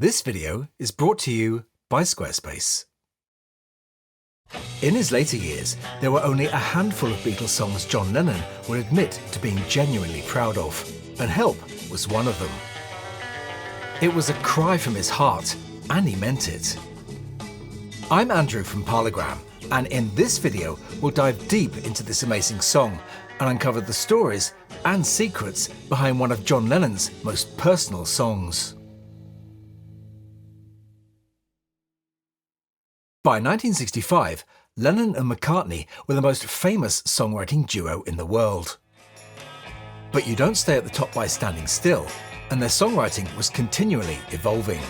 This video is brought to you by Squarespace. In his later years, there were only a handful of Beatles songs John Lennon would admit to being genuinely proud of, and Help was one of them. It was a cry from his heart, and he meant it. I'm Andrew from Parlogram, and in this video we'll dive deep into this amazing song and uncover the stories and secrets behind one of John Lennon's most personal songs. By 1965, Lennon and McCartney were the most famous songwriting duo in the world. But you don't stay at the top by standing still, and their songwriting was continually evolving.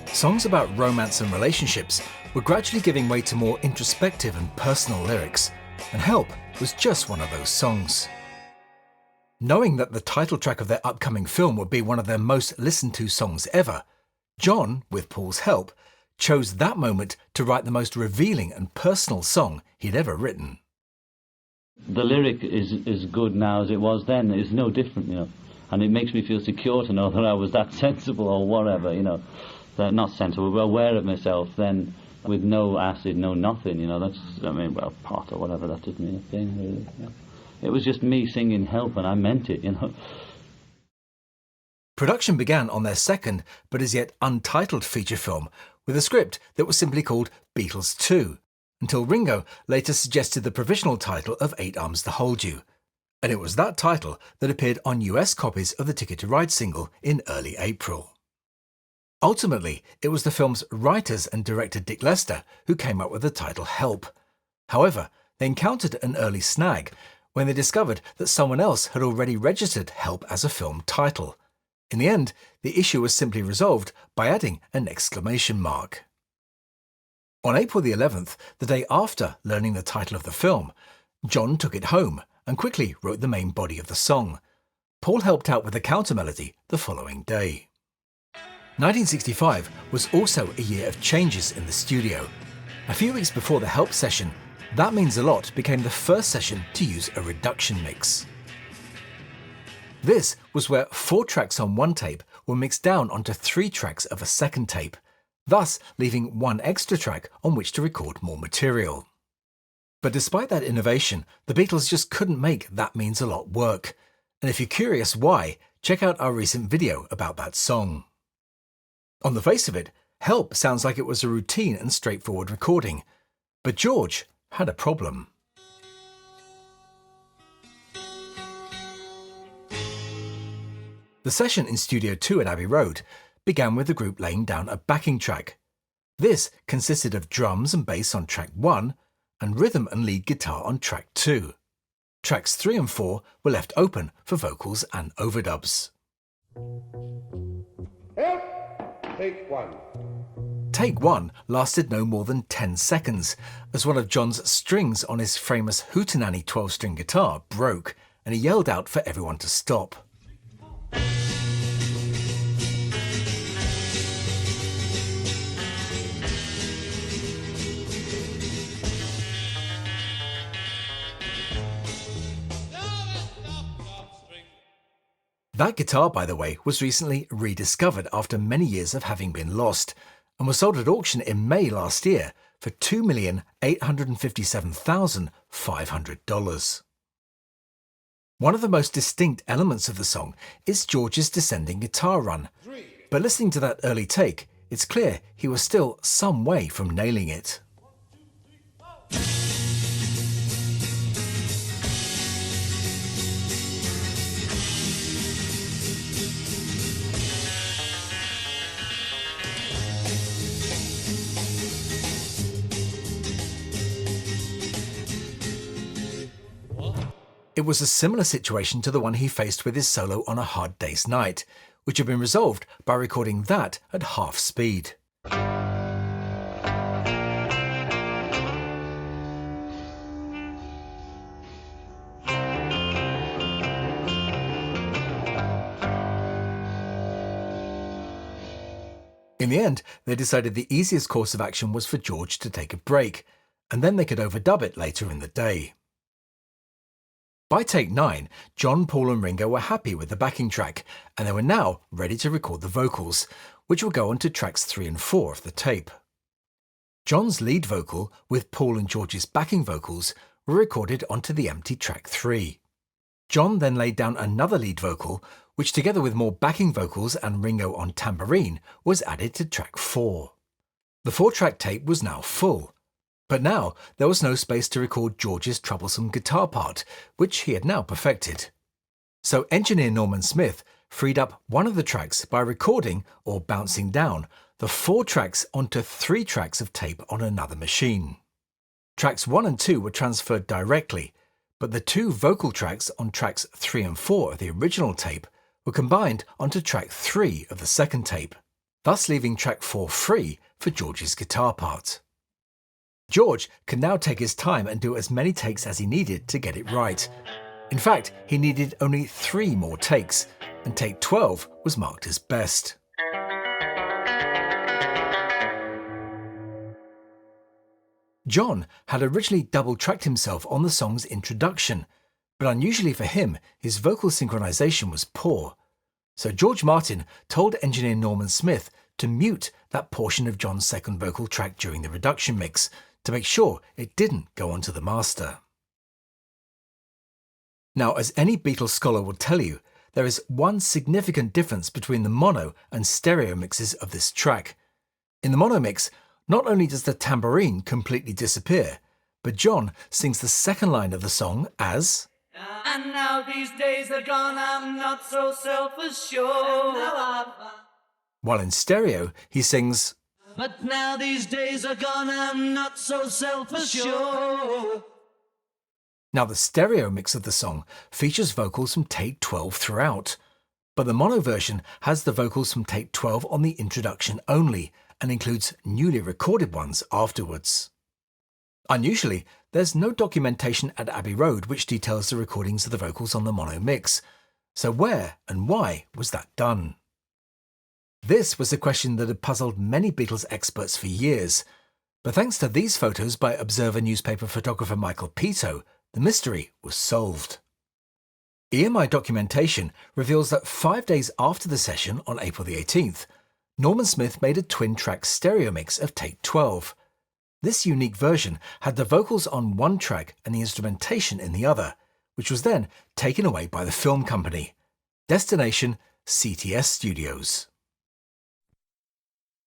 Songs about romance and relationships were gradually giving way to more introspective and personal lyrics, and Help was just one of those songs. Knowing that the title track of their upcoming film would be one of their most listened to songs ever, John, with Paul's help, chose that moment to write the most revealing and personal song he'd ever written. The lyric is as good now as it was then. It's no different, and it makes me feel secure to know that I was that sensible or whatever, that not sensible, but aware of myself then, with no acid, no nothing, pot or whatever, that doesn't mean a thing, really. It was just me singing Help, and I meant it, Production began on their second, but as yet untitled feature film, with a script that was simply called Beatles 2, until Ringo later suggested the provisional title of 8 Arms to Hold You. And it was that title that appeared on US copies of the Ticket to Ride single in early April. Ultimately, it was the film's writers and director Dick Lester who came up with the title Help. However, they encountered an early snag when they discovered that someone else had already registered Help as a film title. In the end, the issue was simply resolved by adding an exclamation mark. On April the 11th, the day after learning the title of the film, John took it home and quickly wrote the main body of the song. Paul helped out with the counter melody the following day. 1965 was also a year of changes in the studio. A few weeks before the Help session, That Means a Lot became the first session to use a reduction mix. This was where 4 tracks on one tape were mixed down onto 3 tracks of a second tape, thus leaving 1 extra track on which to record more material. But despite that innovation, the Beatles just couldn't make That Means a Lot work. And if you're curious why, check out our recent video about that song. On the face of it, Help sounds like it was a routine and straightforward recording. But George had a problem. The session in Studio 2 at Abbey Road began with the group laying down a backing track. This consisted of drums and bass on track 1 and rhythm and lead guitar on track 2. Tracks 3 and 4 were left open for vocals and overdubs. Take 1. Take 1 lasted no more than 10 seconds, as one of John's strings on his famous Hootenanny 12-string guitar broke, and he yelled out for everyone to stop. That guitar, by the way, was recently rediscovered after many years of having been lost, and was sold at auction in May last year for $2,857,500. One of the most distinct elements of the song is George's descending guitar run, but listening to that early take, it's clear he was still some way from nailing it. It was a similar situation to the one he faced with his solo on A Hard Day's Night, which had been resolved by recording that at half speed. In the end, they decided the easiest course of action was for George to take a break, and then they could overdub it later in the day. By take 9, John, Paul and Ringo were happy with the backing track, and they were now ready to record the vocals, which will go on to tracks 3 and 4 of the tape. John's lead vocal, with Paul and George's backing vocals, were recorded onto the empty track 3. John then laid down another lead vocal, which together with more backing vocals and Ringo on tambourine, was added to track 4. The 4-track tape was now full. But now there was no space to record George's troublesome guitar part, which he had now perfected. So engineer Norman Smith freed up one of the tracks by recording, or bouncing down, the 4 tracks onto 3 tracks of tape on another machine. Tracks 1 and 2 were transferred directly, but the 2 vocal tracks on tracks 3 and 4 of the original tape were combined onto track 3 of the second tape, thus leaving track 4 free for George's guitar part. George could now take his time and do as many takes as he needed to get it right. In fact, he needed only 3 more takes, and take 12 was marked as best. John had originally double-tracked himself on the song's introduction, but unusually for him, his vocal synchronization was poor. So George Martin told engineer Norman Smith to mute that portion of John's second vocal track during the reduction mix, to make sure it didn't go onto the master. Now, as any Beatles scholar will tell you, there is one significant difference between the mono and stereo mixes of this track. In the mono mix, not only does the tambourine completely disappear, but John sings the second line of the song as... And now these days are gone, I'm not so self-assured. While in stereo, he sings... But now these days are gone, I'm not so self-assured. Now the stereo mix of the song features vocals from take 12 throughout, but the mono version has the vocals from take 12 on the introduction only and includes newly recorded ones afterwards. Unusually, there's no documentation at Abbey Road which details the recordings of the vocals on the mono mix, so where and why was that done? This was a question that had puzzled many Beatles experts for years, but thanks to these photos by Observer newspaper photographer Michael Pito, the mystery was solved. EMI documentation reveals that 5 days after the session on April the 18th, Norman Smith made a twin-track stereo mix of take 12. This unique version had the vocals on one track and the instrumentation in the other, which was then taken away by the film company. Destination CTS Studios.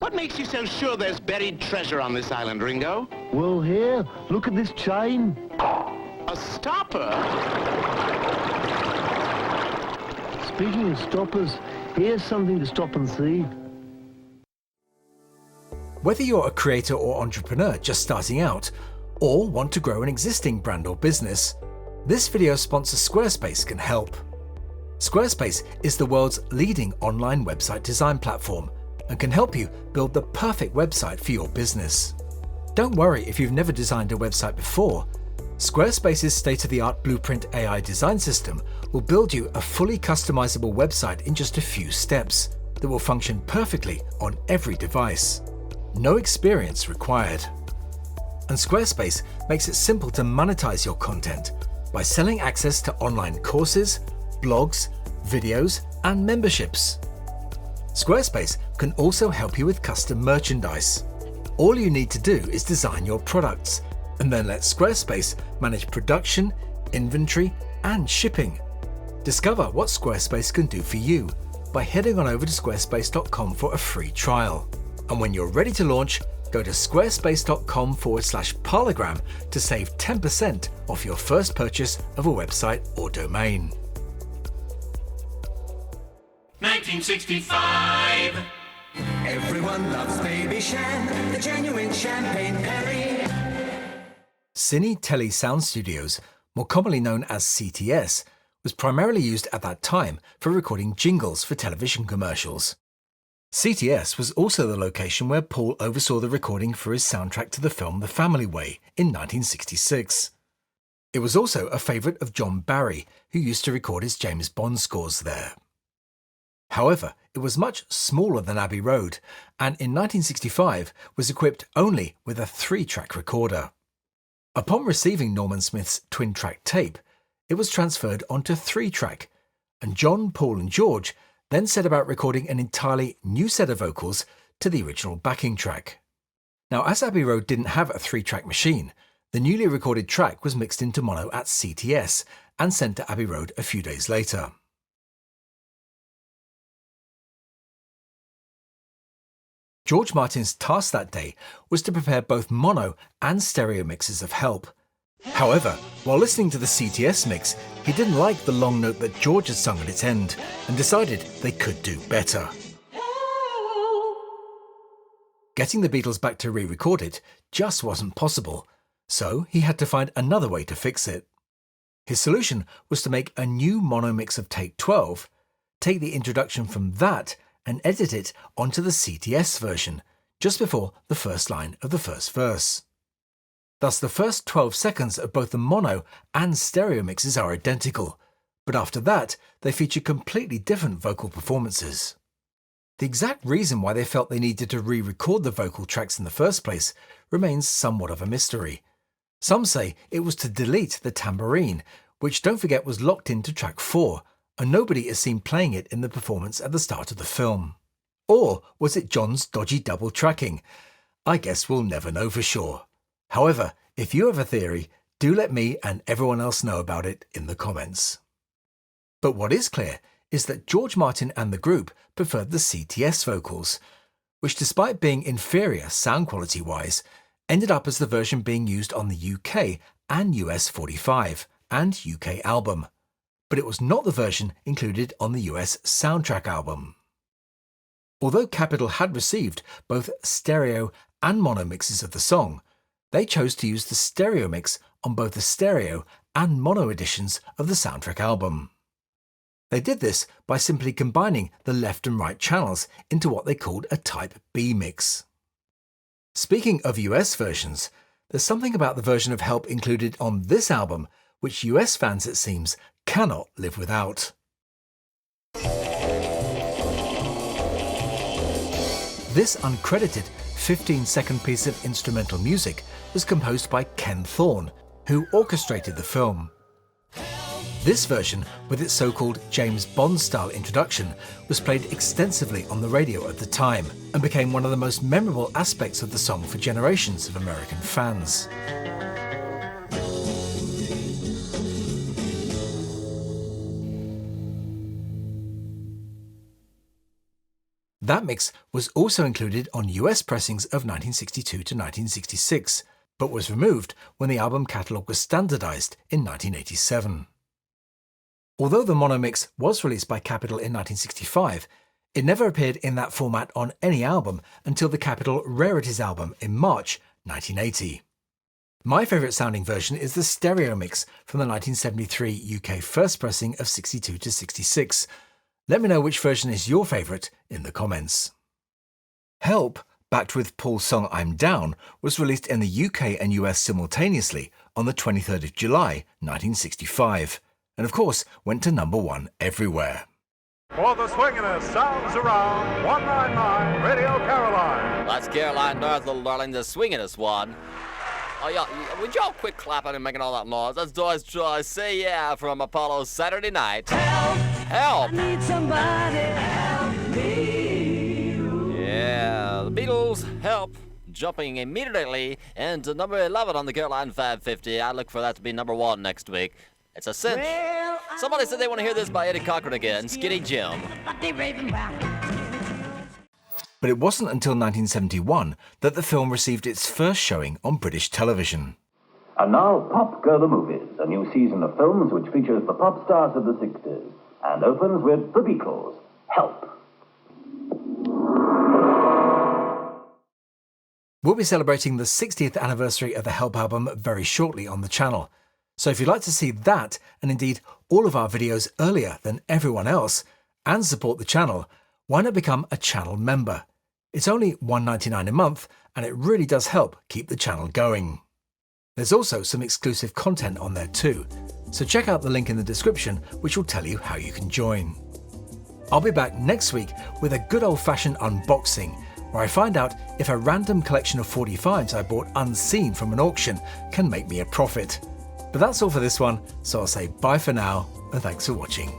What makes you so sure there's buried treasure on this island, Ringo? Well, here, look at this chain. A stopper? Speaking of stoppers, here's something to stop and see. Whether you're a creator or entrepreneur just starting out, or want to grow an existing brand or business, this video sponsor Squarespace can help. Squarespace is the world's leading online website design platform and can help you build the perfect website for your business. Don't worry if you've never designed a website before. Squarespace's state-of-the-art Blueprint AI design system will build you a fully customizable website in just a few steps that will function perfectly on every device. No experience required. And Squarespace makes it simple to monetize your content by selling access to online courses, blogs, videos, and memberships. Squarespace can also help you with custom merchandise. All you need to do is design your products and then let Squarespace manage production, inventory, and shipping. Discover what Squarespace can do for you by heading on over to squarespace.com for a free trial. And when you're ready to launch, go to squarespace.com/parlogram to save 10% off your first purchase of a website or domain. 1965. Everyone loves Baby Shan, the genuine champagne berry. Cine Telly Sound Studios, more commonly known as CTS, was primarily used at that time for recording jingles for television commercials. CTS was also the location where Paul oversaw the recording for his soundtrack to the film The Family Way in 1966. It was also a favourite of John Barry, who used to record his James Bond scores there. However, it was much smaller than Abbey Road, and in 1965 was equipped only with a 3-track recorder. Upon receiving Norman Smith's twin-track tape, it was transferred onto 3-track, and John, Paul and George then set about recording an entirely new set of vocals to the original backing track. Now, as Abbey Road didn't have a 3-track machine, the newly recorded track was mixed into mono at CTS and sent to Abbey Road a few days later. George Martin's task that day was to prepare both mono and stereo mixes of Help. However, while listening to the CTS mix, he didn't like the long note that George had sung at its end and decided they could do better. Getting the Beatles back to re-record it just wasn't possible, so he had to find another way to fix it. His solution was to make a new mono mix of take 12, take the introduction from that and edit it onto the CTS version, just before the first line of the first verse. Thus, the first 12 seconds of both the mono and stereo mixes are identical, but after that, they feature completely different vocal performances. The exact reason why they felt they needed to re-record the vocal tracks in the first place remains somewhat of a mystery. Some say it was to delete the tambourine, which, don't forget, was locked into track 4, and nobody is seen playing it in the performance at the start of the film. Or was it John's dodgy double tracking? I guess we'll never know for sure. However, if you have a theory, do let me and everyone else know about it in the comments. But what is clear is that George Martin and the group preferred the CTS vocals, which, despite being inferior sound quality-wise, ended up as the version being used on the UK and US 45 and UK album. But it was not the version included on the US soundtrack album. Although Capitol had received both stereo and mono mixes of the song, they chose to use the stereo mix on both the stereo and mono editions of the soundtrack album. They did this by simply combining the left and right channels into what they called a Type B mix. Speaking of US versions, there's something about the version of Help included on this album which US fans, it seems, cannot live without. This uncredited 15-second piece of instrumental music was composed by Ken Thorne, who orchestrated the film. This version, with its so-called James Bond-style introduction, was played extensively on the radio at the time and became one of the most memorable aspects of the song for generations of American fans. That mix was also included on US pressings of 1962 to 1966, but was removed when the album catalogue was standardised in 1987. Although the mono mix was released by Capitol in 1965, it never appeared in that format on any album until the Capitol Rarities album in March 1980. My favourite sounding version is the stereo mix from the 1973 UK first pressing of 62 to 66. Let me know which version is your favourite in the comments. Help, backed with Paul's song I'm Down, was released in the UK and US simultaneously on the 23rd of July 1965, and of course went to #1 everywhere. For the swingin'est sounds around, 199 Radio Caroline. That's Caroline North, little darling, the swingin'est one. Oh, yeah, would y'all quit clapping and making all that noise? That's Doris Joy, Say Yeah from Apollo's Saturday Night. Help! Help! I need somebody help me. Yeah, the Beatles, Help, jumping immediately into number 11 on the Caroline 550. I look for that to be #1 next week. It's a cinch. Well, somebody said they want to hear this by Eddie Cochran again, Skinny Jim. But it wasn't until 1971 that the film received its first showing on British television. And now, Pop Go the Movies, a new season of films which features the pop stars of the 60s, and opens with The Beatles, Help. We'll be celebrating the 60th anniversary of the Help album very shortly on the channel. So if you'd like to see that, and indeed all of our videos earlier than everyone else, and support the channel, why not become a channel member? It's only $1.99 a month, and it really does help keep the channel going. There's also some exclusive content on there too, so check out the link in the description which will tell you how you can join. I'll be back next week with a good old-fashioned unboxing, where I find out if a random collection of 45s I bought unseen from an auction can make me a profit. But that's all for this one, so I'll say bye for now and thanks for watching.